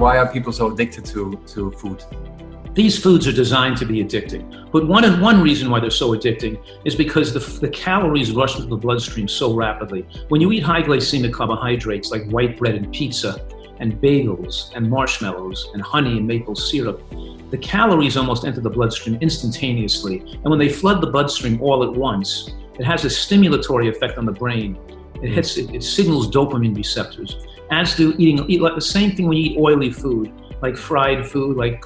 Why are people so addicted to food? These foods are designed to be addicting, but one reason why they're so addicting is because the calories rush into the bloodstream so rapidly. When you eat high glycemic carbohydrates like white bread and pizza and bagels and marshmallows and honey and maple syrup, the calories almost enter the bloodstream instantaneously. And when they flood the bloodstream all at once, it has a stimulatory effect on the brain. It signals dopamine receptors. As do eat like the same thing when you eat oily food, like fried food, like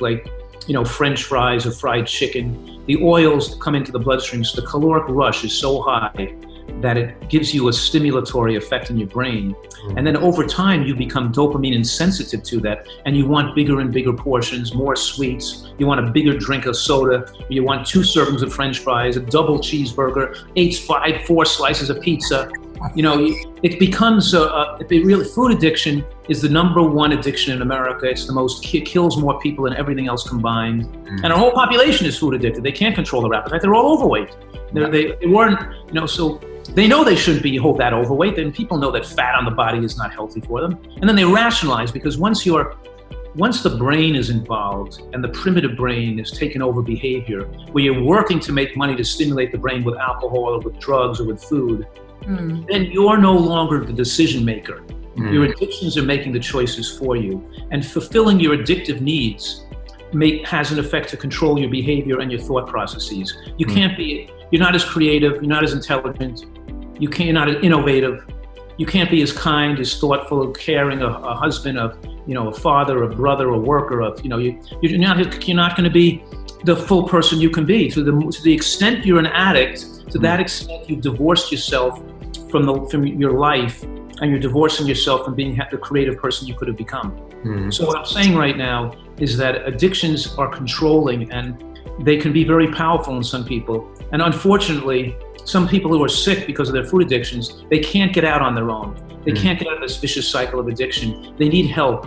French fries or fried chicken. The oils come into the bloodstream, so the caloric rush is so high that it gives you a stimulatory effect in your brain. And then over time, you become dopamine insensitive to that, and you want bigger and bigger portions, more sweets. You want a bigger drink of soda. You want 2 servings of French fries, a double cheeseburger, 4 slices of pizza. It becomes food addiction is the #1 addiction in America. It's the most, it kills more people than everything else combined. And our whole population is food addicted. They can't control their appetite. They're all overweight. They weren't, so they know they shouldn't be that overweight. Then people know that fat on the body is not healthy for them. And then they rationalize, because once the brain is involved and the primitive brain is taking over behavior, where you're working to make money to stimulate the brain with alcohol or with drugs or with food, then you're no longer the decision maker. Your addictions are making the choices for you, and fulfilling your addictive needs has an effect to control your behavior and your thought processes. You're not as creative, you're not as intelligent, you're not as innovative, you can't be as kind, as thoughtful, caring, a husband, a father, a brother, a worker, you're not going to be the full person you can be. To the extent you're an addict, to that extent you've divorced yourself from your life, and you're divorcing yourself from being the creative person you could have become. So what I'm saying right now is that addictions are controlling, and they can be very powerful in some people. And unfortunately, some people who are sick because of their food addictions, they can't get out on their own. They can't get out of this vicious cycle of addiction. They need help.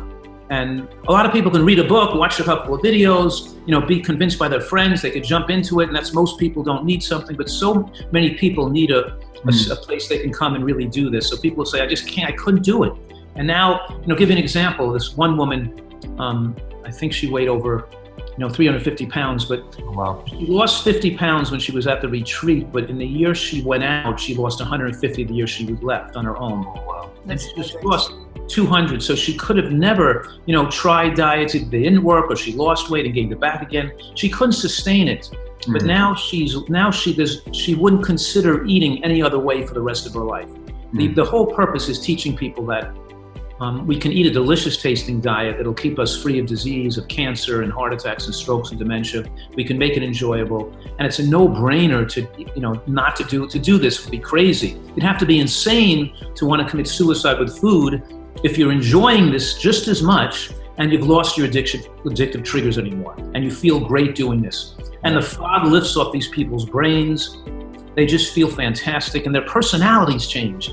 And a lot of people can read a book, watch a couple of videos, be convinced by their friends, they could jump into it, and most people don't need something, but so many people need a place they can come and really do this. So people say, I couldn't do it. And now, give you an example. This one woman, I think she weighed over 350 pounds, but she lost 50 pounds when she was at the retreat, but in the year she went out, she lost 150 the year she was left on her own. And she lost 200, so she could have never, tried diets if they didn't work, or she lost weight and gained it back again. She couldn't sustain it. But now she wouldn't consider eating any other way for the rest of her life. The whole purpose is teaching people that we can eat a delicious tasting diet that'll keep us free of disease, of cancer and heart attacks and strokes and dementia. We can make it enjoyable, and it's a no-brainer to do this would be crazy. You'd have to be insane to want to commit suicide with food if you're enjoying this just as much and you've lost your addictive triggers anymore, and you feel great doing this. And the fog lifts off these people's brains. They just feel fantastic, and their personalities change.